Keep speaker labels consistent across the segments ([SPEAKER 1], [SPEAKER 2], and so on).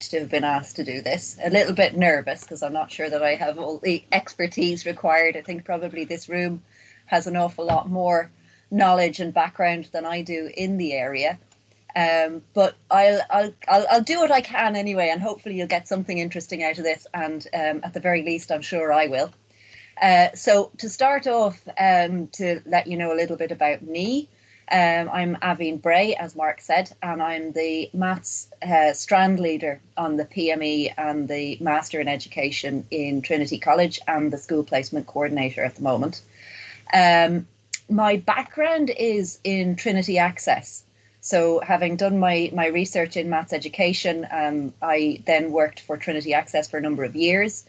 [SPEAKER 1] to have been asked to do this. A little bit nervous because I'm not sure that I have all the expertise required. I think probably this room has an awful lot more knowledge and background than I do in the area. But I'll do what I can anyway, and hopefully you'll get something interesting out of this. And at the very least, I'm sure I will. So to start off, to let you know a little bit about me, I'm Aveen Bray, as Mark said, and I'm the maths strand leader on the PME and the Master in Education in Trinity College and the school placement coordinator at the moment. My background is in Trinity Access. So having done my research in maths education, I then worked for Trinity Access for a number of years.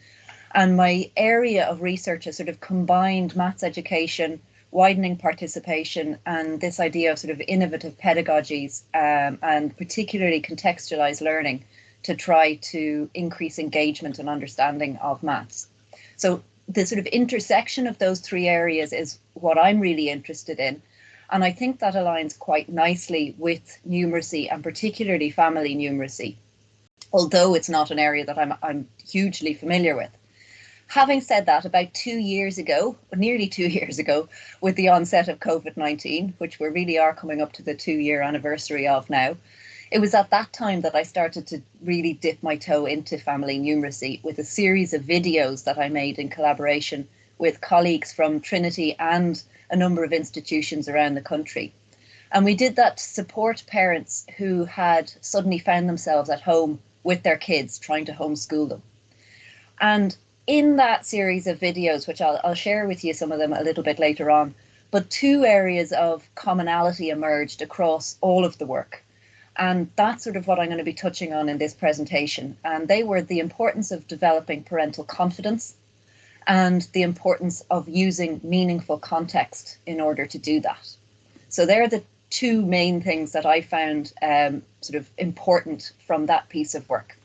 [SPEAKER 1] And my area of research has sort of combined maths education, widening participation, and this idea of sort of innovative pedagogies, and particularly contextualized learning to try to increase engagement and understanding of maths. So the sort of intersection of those three areas is what I'm really interested in. And I think that aligns quite nicely with numeracy, and particularly family numeracy, although it's not an area that I'm hugely familiar with. Having said that, about 2 years ago, nearly 2 years ago, with the onset of COVID-19, which we really are coming up to the 2-year anniversary of now, it was at that time that I started to really dip my toe into family numeracy with a series of videos that I made in collaboration with colleagues from Trinity and a number of institutions around the country. And we did that to support parents who had suddenly found themselves at home with their kids trying to homeschool them. And in that series of videos, which I'll share with you some of them a little bit later on, but two areas of commonality emerged across all of the work. And that's sort of what I'm going to be touching on in this presentation. And they were the importance of developing parental confidence and the importance of using meaningful context in order to do that. So they're the two main things that I found sort of important from that piece of work.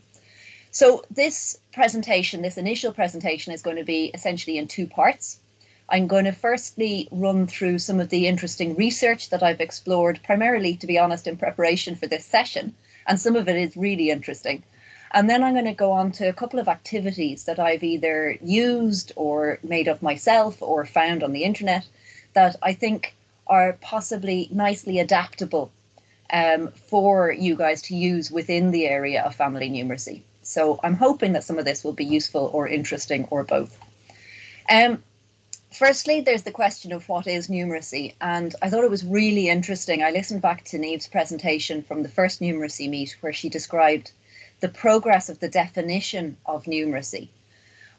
[SPEAKER 1] So this presentation, this initial presentation, is going to be essentially in two parts. I'm going to firstly run through some of the interesting research that I've explored, primarily, to be honest, in preparation for this session, and some of it is really interesting. And then I'm going to go on to a couple of activities that I've either used or made up myself or found on the internet that I think are possibly nicely adaptable for you guys to use within the area of family numeracy. So I'm hoping that some of this will be useful or interesting or both. Firstly, there's the question of what is numeracy, and I thought it was really interesting. I listened back to Niamh's presentation from the first Numeracy-Meet where she described the progress of the definition of numeracy.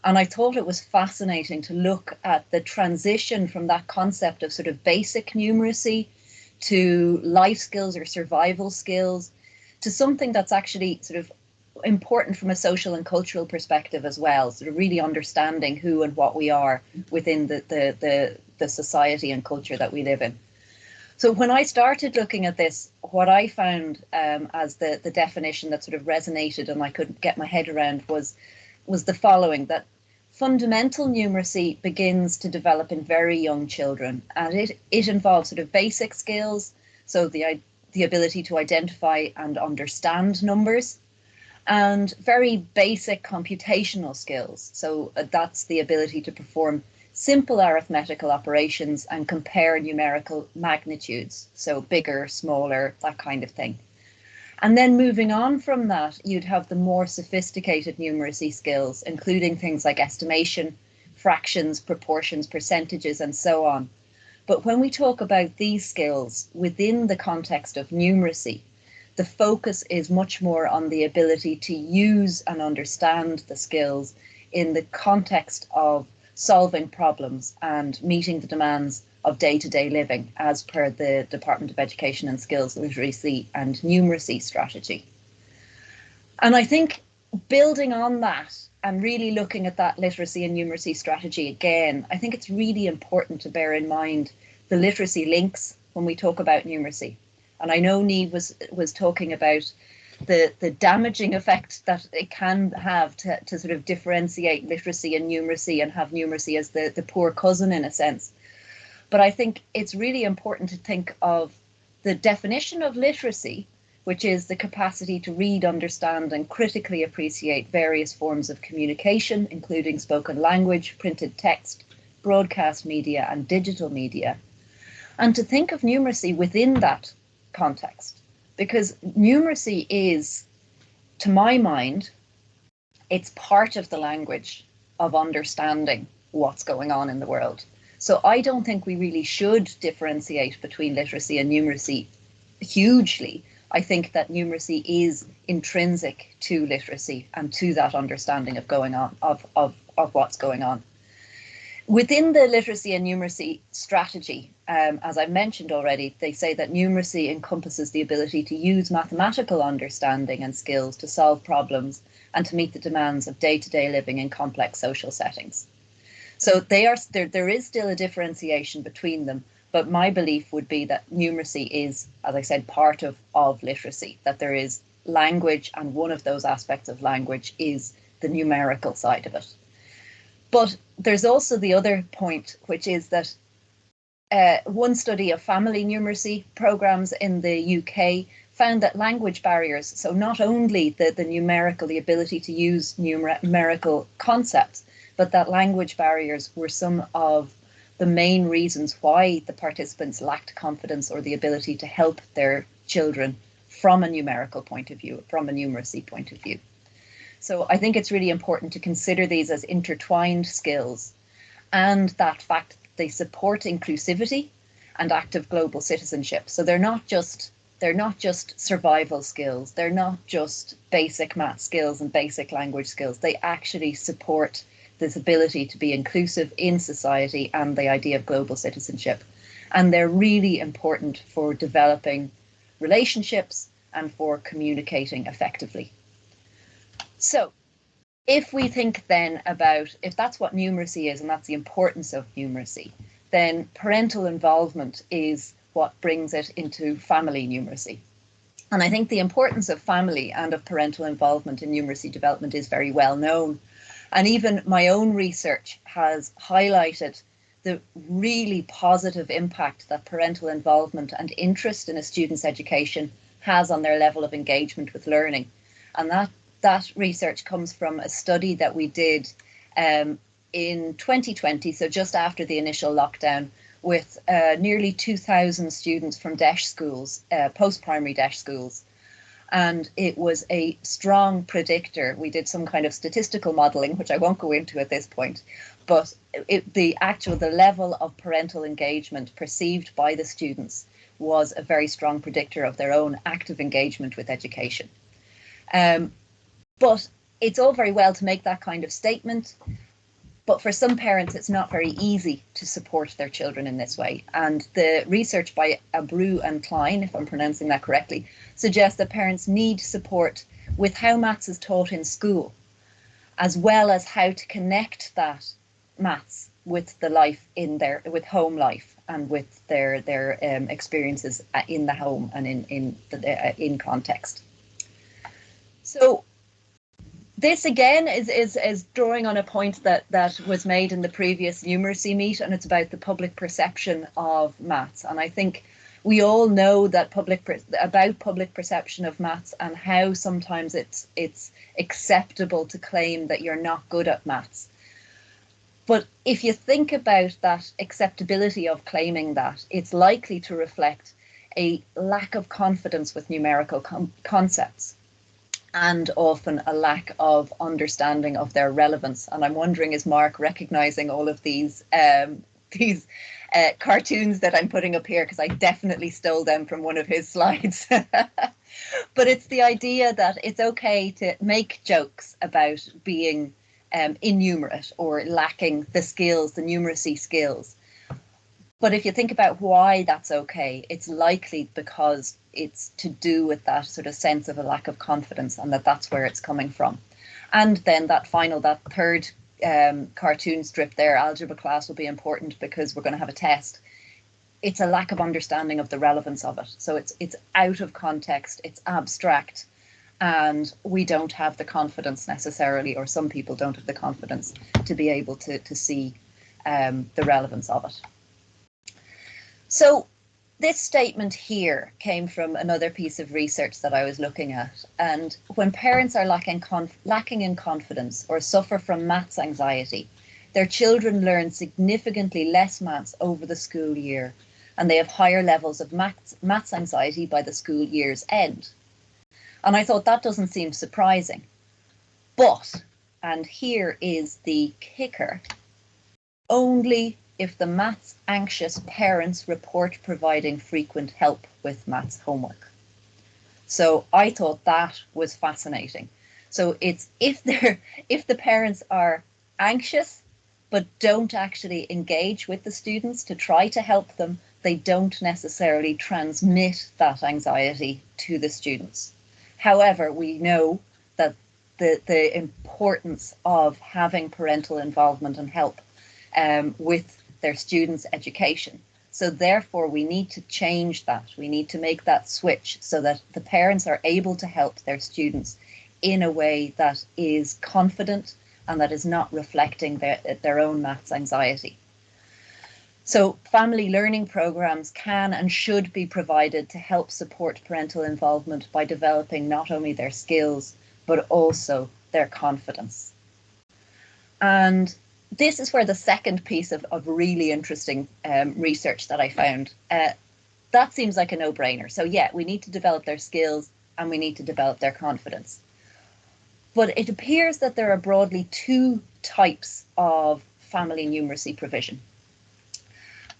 [SPEAKER 1] And I thought it was fascinating to look at the transition from that concept of sort of basic numeracy to life skills or survival skills to something that's actually sort of important from a social and cultural perspective as well, sort of really understanding who and what we are within the society and culture that we live in. So when I started looking at this, what I found as the definition that sort of resonated and I couldn't get my head around was the following, that fundamental numeracy begins to develop in very young children, and it involves sort of basic skills, so the ability to identify and understand numbers, and very basic computational skills. So that's the ability to perform simple arithmetical operations and compare numerical magnitudes, so bigger, smaller, that kind of thing. And then moving on from that, you'd have the more sophisticated numeracy skills, including things like estimation, fractions, proportions, percentages, and so on. But when we talk about these skills within the context of numeracy, the focus is much more on the ability to use and understand the skills in the context of solving problems and meeting the demands of day-to-day living as per the Department of Education and Skills Literacy and Numeracy strategy. And I think building on that and really looking at that literacy and numeracy strategy again, I think it's really important to bear in mind the literacy links when we talk about numeracy. And I know Niamh was talking about the damaging effect that it can have to sort of differentiate literacy and numeracy and have numeracy as the poor cousin in a sense. But I think it's really important to think of the definition of literacy, which is the capacity to read, understand, and critically appreciate various forms of communication, including spoken language, printed text, broadcast media, and digital media, and to think of numeracy within that context, because numeracy is, to my mind, it's part of the language of understanding what's going on in the world. So I don't think we really should differentiate between literacy and numeracy hugely. I think that numeracy is intrinsic to literacy and to that understanding of going on, of what's going on. Within the literacy and numeracy strategy, as I mentioned already, they say that numeracy encompasses the ability to use mathematical understanding and skills to solve problems and to meet the demands of day-to-day living in complex social settings. So there is still a differentiation between them, but my belief would be that numeracy is, as I said, part of literacy, that there is language, and one of those aspects of language is the numerical side of it. But there's also the other point, which is that one study of family numeracy programs in the UK found that language barriers, so not only the numerical, the ability to use numerical concepts, but that language barriers were some of the main reasons why the participants lacked confidence or the ability to help their children from a numerical point of view, from a numeracy point of view. So I think it's really important to consider these as intertwined skills, and that fact that they support inclusivity and active global citizenship. So they're not just survival skills, they're not just basic math skills and basic language skills. They actually support this ability to be inclusive in society and the idea of global citizenship. And they're really important for developing relationships and for communicating effectively. So if we think then about, if that's what numeracy is and that's the importance of numeracy, then parental involvement is what brings it into family numeracy. And I think the importance of family and of parental involvement in numeracy development is very well known. And even my own research has highlighted the really positive impact that parental involvement and interest in a student's education has on their level of engagement with learning. And that research comes from a study that we did in 2020, so just after the initial lockdown, with nearly 2,000 students from DESH schools, post-primary DESH schools. And it was a strong predictor. We did some kind of statistical modelling, which I won't go into at this point, but the level of parental engagement perceived by the students was a very strong predictor of their own active engagement with education. But it's all very well to make that kind of statement, but for some parents, it's not very easy to support their children in this way. And the research by Abreu and Klein, if I'm pronouncing that correctly, suggests that parents need support with how maths is taught in school, as well as how to connect that maths with the life with home life and with their experiences in the home and in context. So this again is drawing on a point that was made in the previous Numeracy-Meet, and it's about the public perception of maths. And I think we all know that public perception of maths and how sometimes it's acceptable to claim that you're not good at maths. But if you think about that acceptability of claiming that, it's likely to reflect a lack of confidence with numerical concepts, and often a lack of understanding of their relevance. And I'm wondering, is Mark recognizing all of these cartoons that I'm putting up here, because I definitely stole them from one of his slides. But it's the idea that it's okay to make jokes about being innumerate or lacking the skills, the numeracy skills. But if you think about why that's okay, it's likely because it's to do with that sort of sense of a lack of confidence, and that's where it's coming from. And then that third cartoon strip there, algebra class will be important because we're going to have a test. It's a lack of understanding of the relevance of it. So it's out of context, it's abstract, and we don't have the confidence necessarily, or some people don't have the confidence to be able to see the relevance of it. So This statement here came from another piece of research that I was looking at. And when parents are lacking in confidence or suffer from maths anxiety, their children learn significantly less maths over the school year, and they have higher levels of maths anxiety by the school year's end. And I thought that doesn't seem surprising. But, and here is the kicker, only if the maths anxious parents report providing frequent help with maths homework. So I thought that was fascinating. So it's if the parents are anxious but don't actually engage with the students to try to help them, they don't necessarily transmit that anxiety to the students. However, we know that the importance of having parental involvement and help with their students' education. So therefore, we need to change that. We need to make that switch so that the parents are able to help their students in a way that is confident and that is not reflecting their own maths anxiety. So family learning programs can and should be provided to help support parental involvement by developing not only their skills, but also their confidence. And this is where the second piece of really interesting research that I found, that seems like a no-brainer. So yeah, we need to develop their skills and we need to develop their confidence. But it appears that there are broadly two types of family numeracy provision.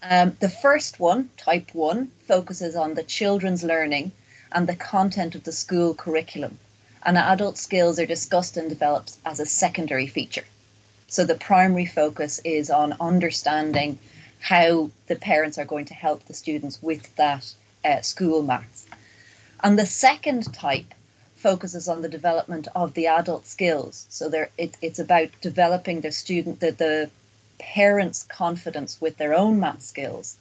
[SPEAKER 1] The first one, type 1, focuses on the children's learning and the content of the school curriculum, and adult skills are discussed and developed as a secondary feature. So the primary focus is on understanding how the parents are going to help the students with that school maths. And the second type focuses on the development of the adult skills. So it's about developing the parents' confidence with their own math skills.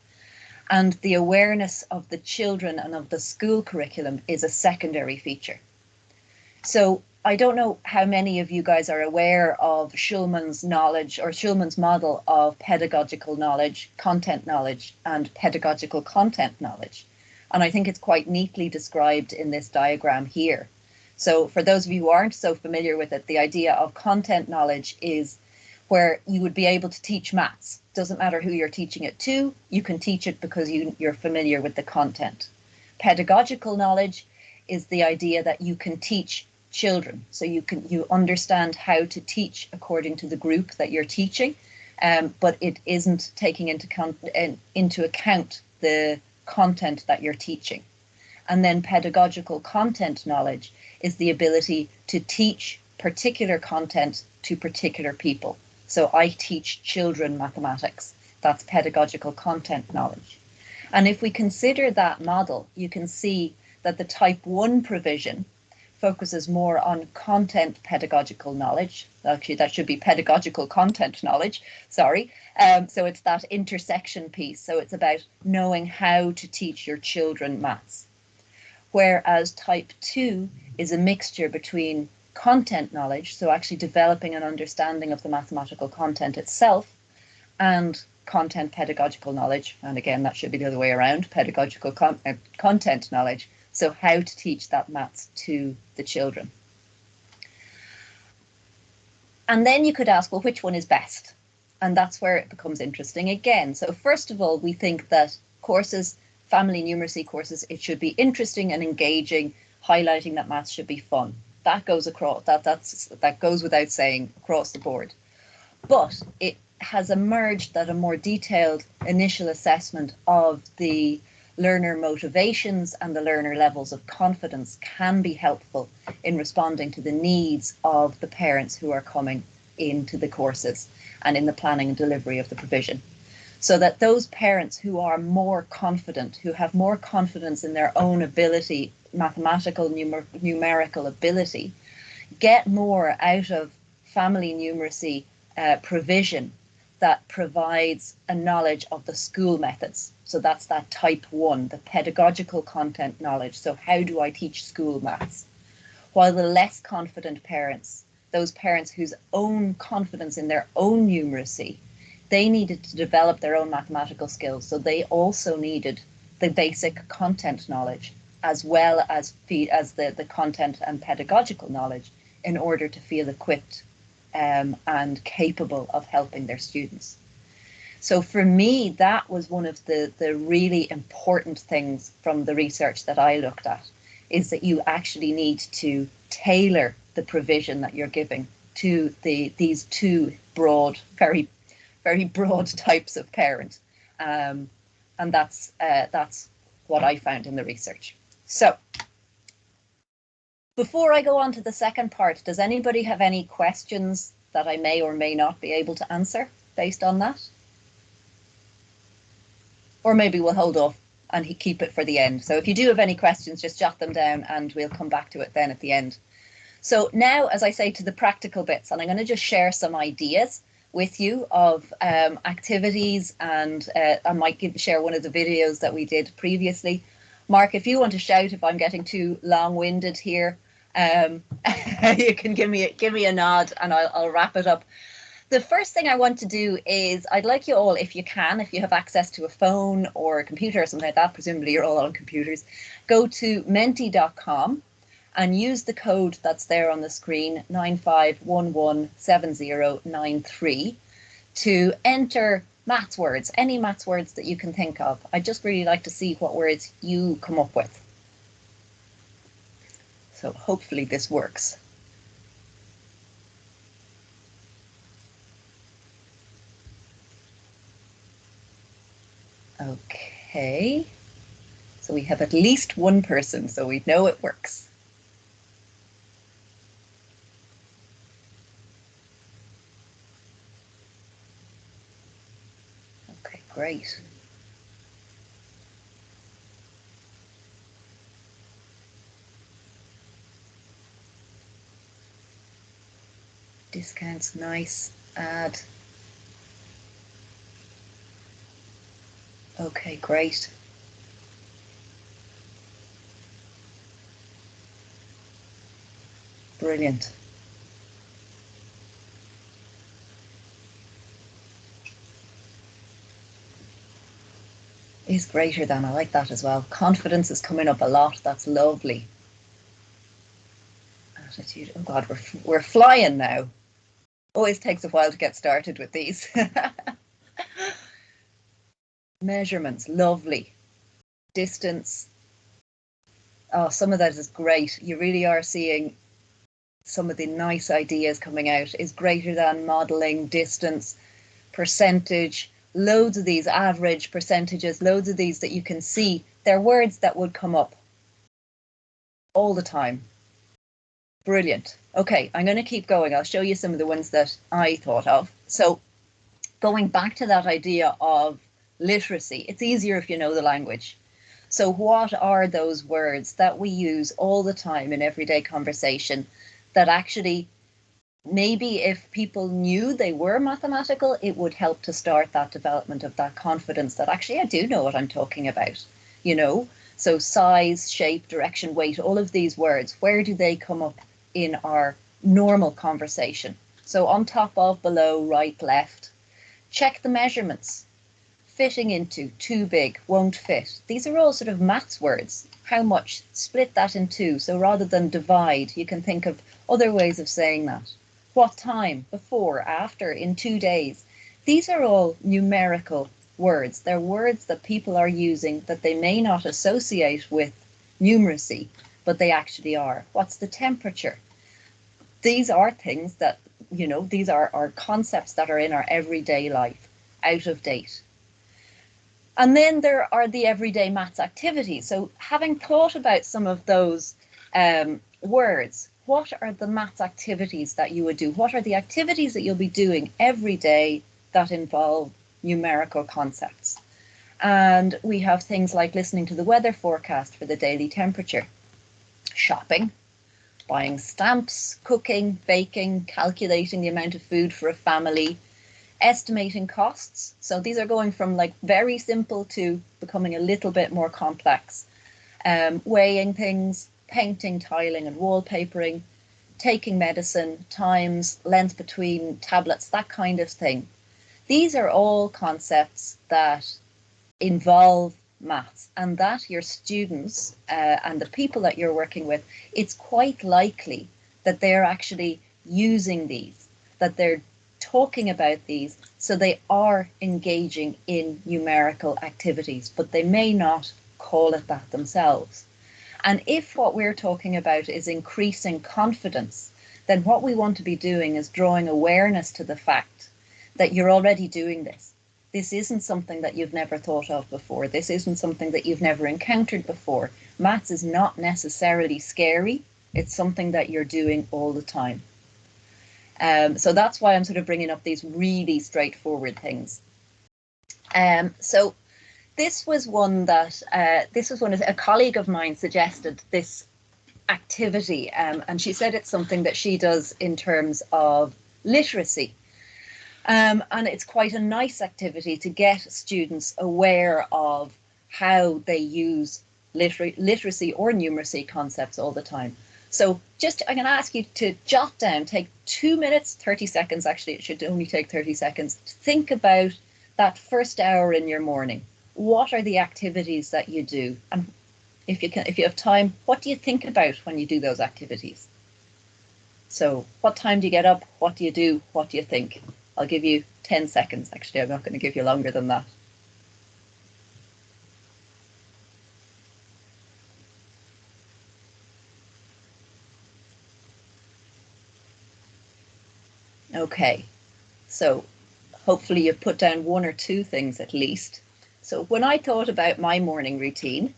[SPEAKER 1] And the awareness of the children and of the school curriculum is a secondary feature. So I don't know how many of you guys are aware of Schulman's knowledge or Schulman's model of pedagogical knowledge, content knowledge, and pedagogical content knowledge. And I think it's quite neatly described in this diagram here. So for those of you who aren't so familiar with it, the idea of content knowledge is where you would be able to teach maths. Doesn't matter who you're teaching it to, you can teach it because you're familiar with the content. Pedagogical knowledge is the idea that you can teach children. So you understand how to teach according to the group that you're teaching, but it isn't taking into account the content that you're teaching. And then pedagogical content knowledge is the ability to teach particular content to particular people. So I teach children mathematics. That's pedagogical content knowledge. And if we consider that model, you can see that the type 1 provision focuses more on content pedagogical knowledge. Actually, that should be pedagogical content knowledge, sorry. So it's that intersection piece. So it's about knowing how to teach your children maths. Whereas type 2 is a mixture between content knowledge, so actually developing an understanding of the mathematical content itself, and content pedagogical knowledge. And again, that should be the other way around, pedagogical content knowledge. So how to teach that maths to the children. And then you could ask, well, which one is best? And that's where it becomes interesting again. So first of all, we think that courses, family numeracy courses, it should be interesting and engaging, highlighting that maths should be fun. That goes across, that goes without saying across the board. But it has emerged that a more detailed initial assessment of the learner motivations and the learner levels of confidence can be helpful in responding to the needs of the parents who are coming into the courses and in the planning and delivery of the provision. So that those parents who are more confident, who have more confidence in their own ability, mathematical, numerical ability, get more out of family numeracy provision that provides a knowledge of the school methods. So that's that type 1, the pedagogical content knowledge. So how do I teach school maths? While the less confident parents, those parents whose own confidence in their own numeracy, they needed to develop their own mathematical skills. So they also needed the basic content knowledge, as well as the content and pedagogical knowledge, in order to feel equipped and capable of helping their students. So for me, that was one of the really important things from the research that I looked at, is that you actually need to tailor the provision that you're giving to these two broad, very, very broad types of parent. And that's what I found in the research. So before I go on to the second part, does anybody have any questions that I may or may not be able to answer based on that? Or maybe we'll hold off and keep it for the end. So if you do have any questions, just jot them down and we'll come back to it then at the end. So now, as I say, to the practical bits, and I'm going to just share some ideas with you of activities, and I might share one of the videos that we did previously. Mark, if you want to shout if I'm getting too long-winded here, you can give me a nod and I'll wrap it up. The first thing I want to do is, I'd like you all, if you have access to a phone or a computer or something like that, presumably you're all on computers, go to menti.com and use the code that's there on the screen, 95117093, to enter maths words, any maths words that you can think of. I'd just really like to see what words you come up with. So hopefully this works. Okay, so we have at least one person, so we know it works. Okay, great. Discounts, nice. Add. Okay, great. Brilliant. Is greater than, I like that as well. Confidence is coming up a lot, that's lovely. Attitude, oh God, we're flying now. Always takes a while to get started with these. Measurements, lovely. Distance, oh, some of that is great. You really are seeing some of the nice ideas coming out. Is greater than, modeling, distance, percentage, loads of these, average, percentages, loads of these that you can see. They're words that would come up all the time. Brilliant. Okay, I'm going to keep going. I'll show you some of the ones that I thought of. So going back to that idea of literacy, it's easier if you know the language. So what are those words that we use all the time in everyday conversation that actually, maybe if people knew they were mathematical, it would help to start that development of that confidence that actually I do know what I'm talking about, you know? So size, shape, direction, weight, all of these words, where do they come up in our normal conversation? So on top of, below, right, left, check the measurements. Fitting into, too big, won't fit. These are all sort of maths words. How much? Split that in two. So rather than divide, you can think of other ways of saying that. What time? Before, after, in 2 days. These are all numerical words. They're words that people are using that they may not associate with numeracy, but they actually are. What's the temperature? These are things that, you know, these are concepts that are in our everyday life, out of date. And then there are the everyday maths activities. So having thought about some of those words, what are the maths activities that you would do? What are the activities that you'll be doing every day that involve numerical concepts? And we have things like listening to the weather forecast for the daily temperature, shopping, buying stamps, cooking, baking, calculating the amount of food for a family, estimating costs. So these are going from like very simple to becoming a little bit more complex. Weighing things, painting, tiling and wallpapering, taking medicine, times, length between tablets, that kind of thing. These are all concepts that involve maths, and that your students and the people that you're working with, it's quite likely that they're actually using these, that they're talking about these, so they are engaging in numerical activities, but they may not call it that themselves. And if what we're talking about is increasing confidence, then what we want to be doing is drawing awareness to the fact that you're already doing this. This isn't something that you've never thought of before. This isn't something that you've never encountered before. Maths is not necessarily scary. It's something that you're doing all the time. So that's why I'm sort of bringing up these really straightforward things. So this was one that a colleague of mine suggested this activity, and she said it's something that she does in terms of literacy. And it's quite a nice activity to get students aware of how they use literacy or numeracy concepts all the time. So I'm going to ask you to jot down, take 2 minutes, 30 seconds, actually it should only take 30 seconds, to think about that first hour in your morning. What are the activities that you do? And if you have time, what do you think about when you do those activities? So what time do you get up? What do you do? What do you think? I'll give you 10 seconds. Actually, I'm not going to give you longer than that. Okay, so hopefully you've put down 1 or 2 things at least. So when I thought about my morning routine,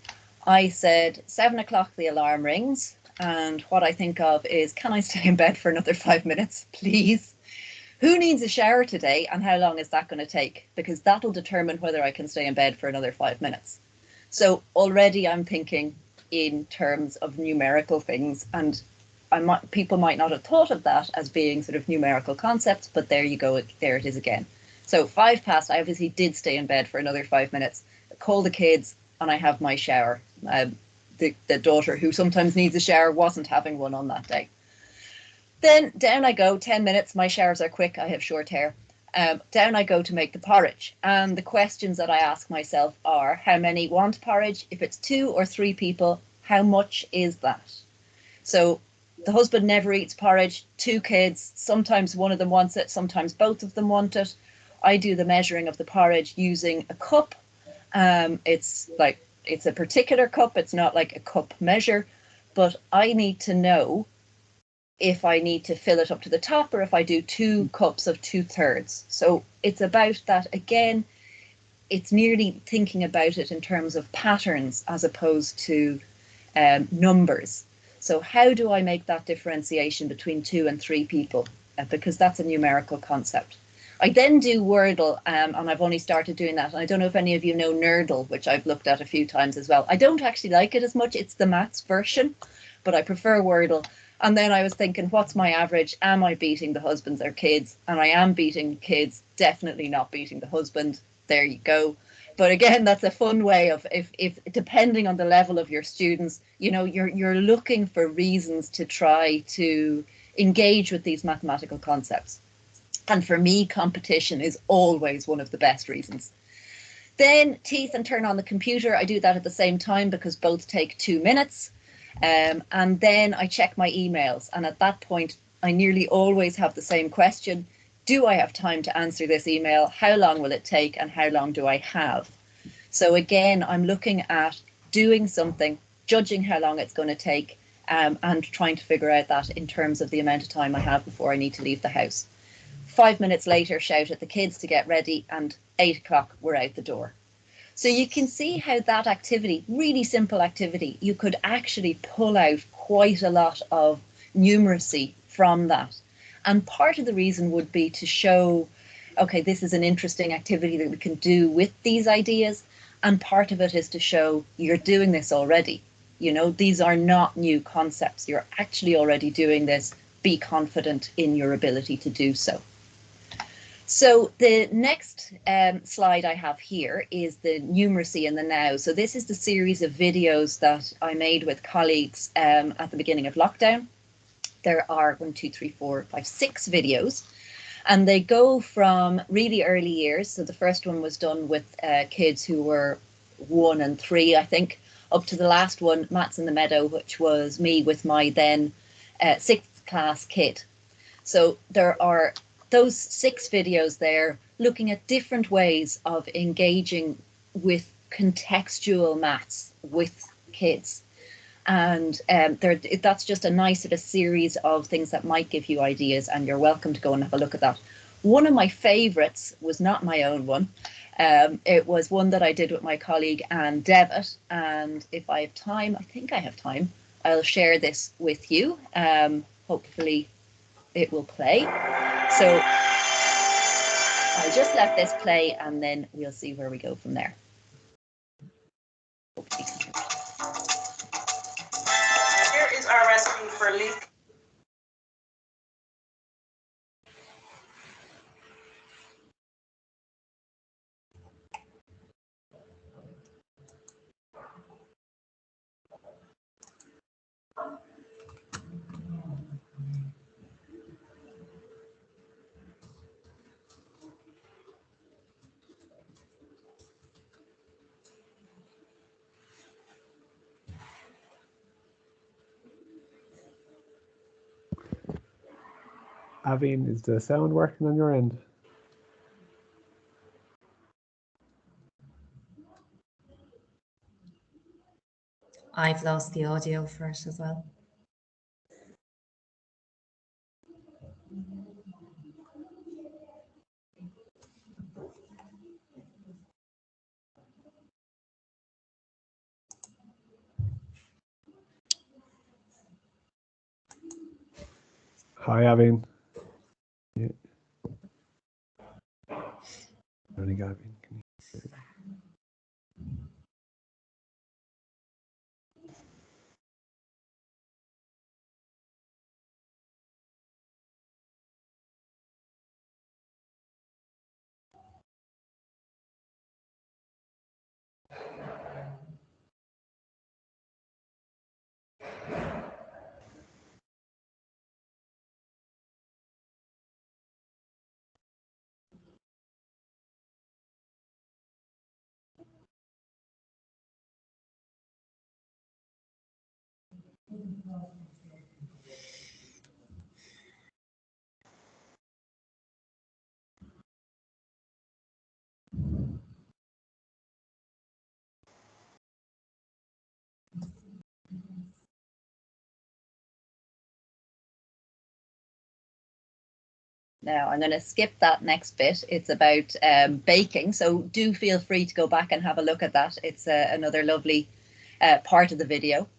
[SPEAKER 1] I said 7 o'clock the alarm rings, and what I think of is, can I stay in bed for another 5 minutes, please? Who needs a shower today, and how long is that going to take? Because that'll determine whether I can stay in bed for another 5 minutes. So already I'm thinking in terms of numerical things, and people might not have thought of that as being sort of numerical concepts, but there you go, there it is again. So 5 past, I obviously did stay in bed for another 5 minutes, call the kids, and I have my shower. The daughter, who sometimes needs a shower, wasn't having one on that day. Then down I go, 10 minutes, my showers are quick, I have short hair. Down I go to make the porridge. And the questions that I ask myself are, how many want porridge? If it's 2 or 3 people, how much is that? So the husband never eats porridge, 2 kids, sometimes one of them wants it, sometimes both of them want it. I do the measuring of the porridge using a cup. It's a particular cup, it's not like a cup measure, but I need to know if I need to fill it up to the top or if I do 2 cups of 2/3. So it's about that again. It's merely thinking about it in terms of patterns as opposed to numbers. So how do I make that differentiation between 2 and 3 people? Because that's a numerical concept. I then do Wordle, and I've only started doing that. And I don't know if any of you know Nerdle, which I've looked at a few times as well. I don't actually like it as much. It's the maths version, but I prefer Wordle. And then I was thinking, what's my average? Am I beating the husbands or kids? And I am beating kids, definitely not beating the husband. There you go. But again, that's a fun way of, if depending on the level of your students, you're looking for reasons to try to engage with these mathematical concepts. And for me, competition is always one of the best reasons. Then teeth and turn on the computer. I do that at the same time because both take 2 minutes. And then I check my emails. And at that point, I nearly always have the same question. Do I have time to answer this email? How long will it take? And how long do I have? So again, I'm looking at doing something, judging how long it's going to take, and trying to figure out that in terms of the amount of time I have before I need to leave the house. 5 minutes later, shout at the kids to get ready, and 8 o'clock, we're out the door. So you can see how that activity, really simple activity, you could actually pull out quite a lot of numeracy from that. And part of the reason would be to show, okay, this is an interesting activity that we can do with these ideas. And part of it is to show you're doing this already. These are not new concepts. You're actually already doing this. Be confident in your ability to do so. So the next slide I have here is the numeracy in the now. So this is the series of videos that I made with colleagues at the beginning of lockdown. There are 6 videos, and they go from really early years. So the first one was done with kids who were 1 and 3, I think, up to the last one, Maths in the Meadow, which was me with my then 6th class kid. So there are those 6 videos there looking at different ways of engaging with contextual maths with kids. And that's just a nice sort of series of things that might give you ideas, and you're welcome to go and have a look at that. One of my favourites was not my own one. It was one that I did with my colleague Anne Devitt, and if I have time, I think I have time, I'll share this with you. Hopefully it will play. So I'll just let this play and then we'll see where we go from there.
[SPEAKER 2] Here is our recipe for leaf.
[SPEAKER 3] Aveen, is the sound working on your end?
[SPEAKER 4] I've lost the audio for it as well.
[SPEAKER 3] Hi, Aveen. Yeah. Morning, Aveen. Can you hear?
[SPEAKER 1] Now I'm going to skip that next bit. It's about baking, so do feel free to go back and have a look at that. It's another lovely part of the video.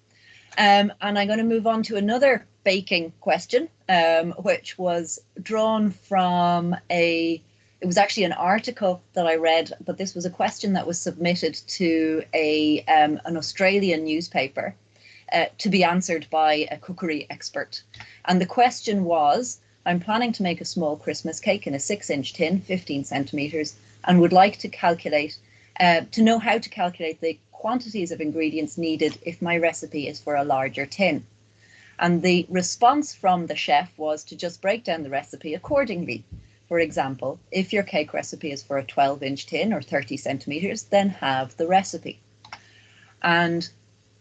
[SPEAKER 1] And I'm going to move on to another baking question, which was drawn from it was actually an article that I read, but this was a question that was submitted to an Australian newspaper to be answered by a cookery expert. And the question was, I'm planning to make a small Christmas cake in a 6-inch tin, 15 centimetres, and would like to calculate, to know how to calculate the quantities of ingredients needed if my recipe is for a larger tin. And the response from the chef was to just break down the recipe accordingly. For example, if your cake recipe is for a 12-inch tin or 30 centimetres, then have the recipe. And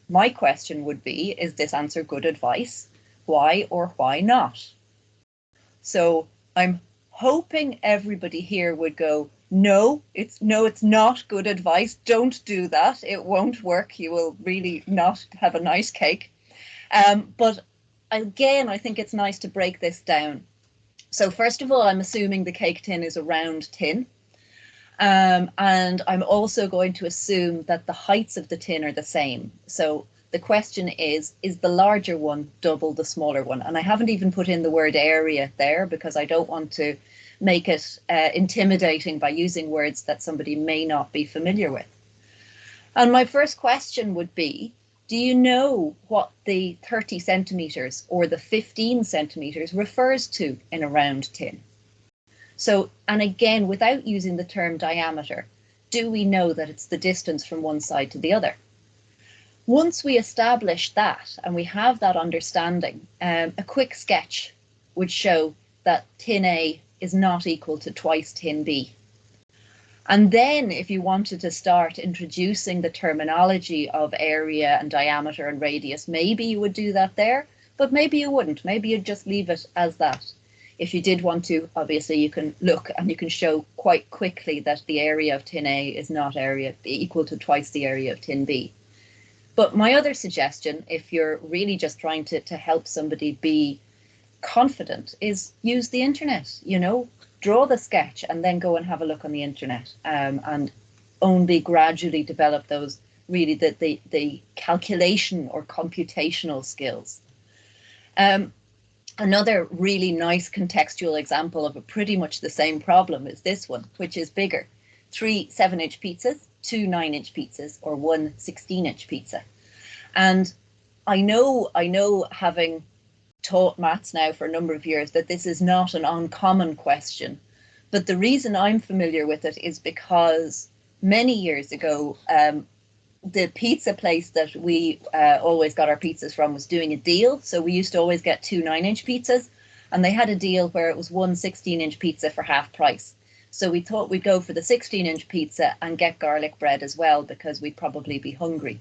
[SPEAKER 1] my question would be, is this answer good advice? Why or why not? So I'm hoping everybody here would go, no, it's not good advice. Don't do that. It won't work. You will really not have a nice cake. But again, I think it's nice to break this down. So first of all, I'm assuming the cake tin is a round tin. And I'm also going to assume that the heights of the tin are the same. So the question is the larger one double the smaller one? And I haven't even put in the word area there because I don't want to make it intimidating by using words that somebody may not be familiar with. And my first question would be, do you know what the 30 centimetres or the 15 centimetres refers to in a round tin? So, and again, without using the term diameter, do we know that it's the distance from one side to the other? Once we establish that and we have that understanding, a quick sketch would show that tin A is not equal to twice tin B. And then if you wanted to start introducing the terminology of area and diameter and radius, maybe you would do that there, but maybe you wouldn't. Maybe you'd just leave it as that. If you did want to, obviously you can look and you can show quite quickly that the area of tin A is not area equal to twice the area of tin B. But my other suggestion, if you're really just trying to help somebody be confident, is use the internet, you know, draw the sketch and then go and have a look on the internet, and only gradually develop those really the calculation or computational skills. Another really nice contextual example of a pretty much the same problem is this one, which is bigger. 3 7-inch pizzas, 2 9-inch pizzas, or 1 16-inch pizza. And I know having taught maths now for a number of years that this is not an uncommon question, but the reason I'm familiar with it is because many years ago, the pizza place that we always got our pizzas from was doing a deal. So we used to always get 2 9-inch pizzas, and they had a deal where it was 1 16-inch pizza for half price. So we thought we'd go for the 16-inch pizza and get garlic bread as well, because we'd probably be hungry.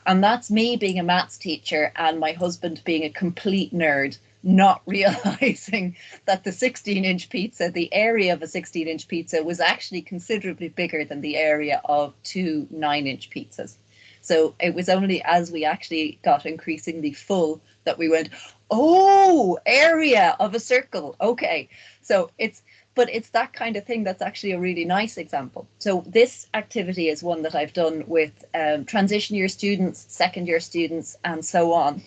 [SPEAKER 1] And that's me being a maths teacher and my husband being a complete nerd, not realizing that the 16-inch pizza, the area of a 16-inch pizza was actually considerably bigger than the area of 2 9-inch pizzas. So it was only as we actually got increasingly full that we went, oh, area of a circle. Okay. So but it's that kind of thing that's actually a really nice example. So this activity is one that I've done with transition year students, second year students, and so on.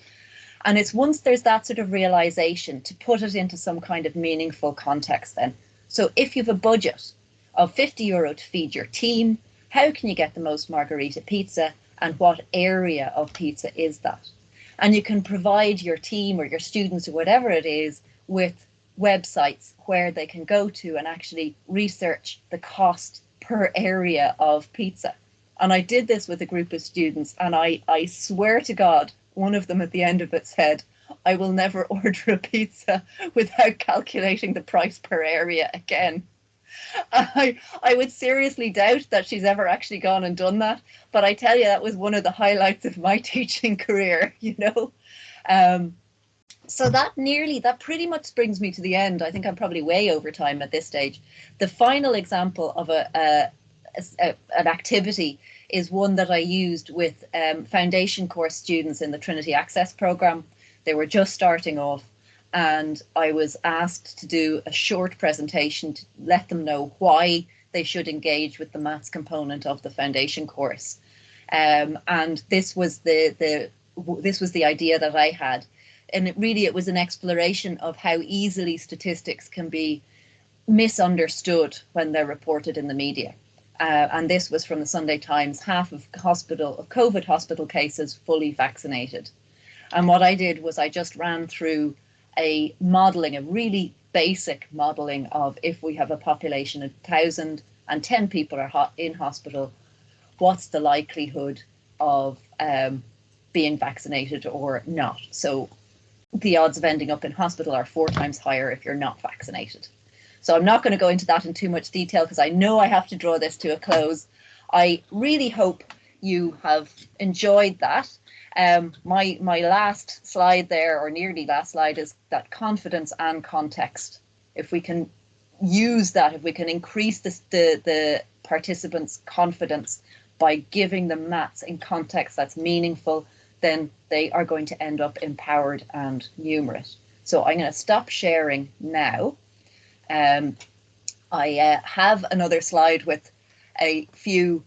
[SPEAKER 1] And it's once there's that sort of realization to put it into some kind of meaningful context then. So if you have a budget of €50 to feed your team, how can you get the most margarita pizza, and what area of pizza is that? And you can provide your team or your students or whatever it is with websites where they can go to and actually research the cost per area of pizza. And I did this with a group of students, and I swear to God, one of them at the end of it said, I will never order a pizza without calculating the price per area again. I would seriously doubt that she's ever actually gone and done that, but I tell you, that was one of the highlights of my teaching career, you know. So that pretty much brings me to the end. I think I'm probably way over time at this stage. The final example of an activity is one that I used with foundation course students in the Trinity Access programme. They were just starting off, and I was asked to do a short presentation to let them know why they should engage with the maths component of the foundation course. And this was the idea that I had. And it was an exploration of how easily statistics can be misunderstood when they're reported in the media. And this was from the Sunday Times, half of COVID hospital cases fully vaccinated. And what I did was I just ran through a really basic modelling of, if we have a population of 1,000 and 10 people are in hospital, what's the likelihood of being vaccinated or not? So the odds of ending up in hospital are 4 times higher if you're not vaccinated. So I'm not going to go into that in too much detail because I know I have to draw this to a close. I really hope you have enjoyed that. My last slide there, or nearly last slide, is that confidence and context. If we can use that, if we can increase the participants' confidence by giving them maths in context that's meaningful, then they are going to end up empowered and numerate. So I'm going to stop sharing now. I have another slide with a few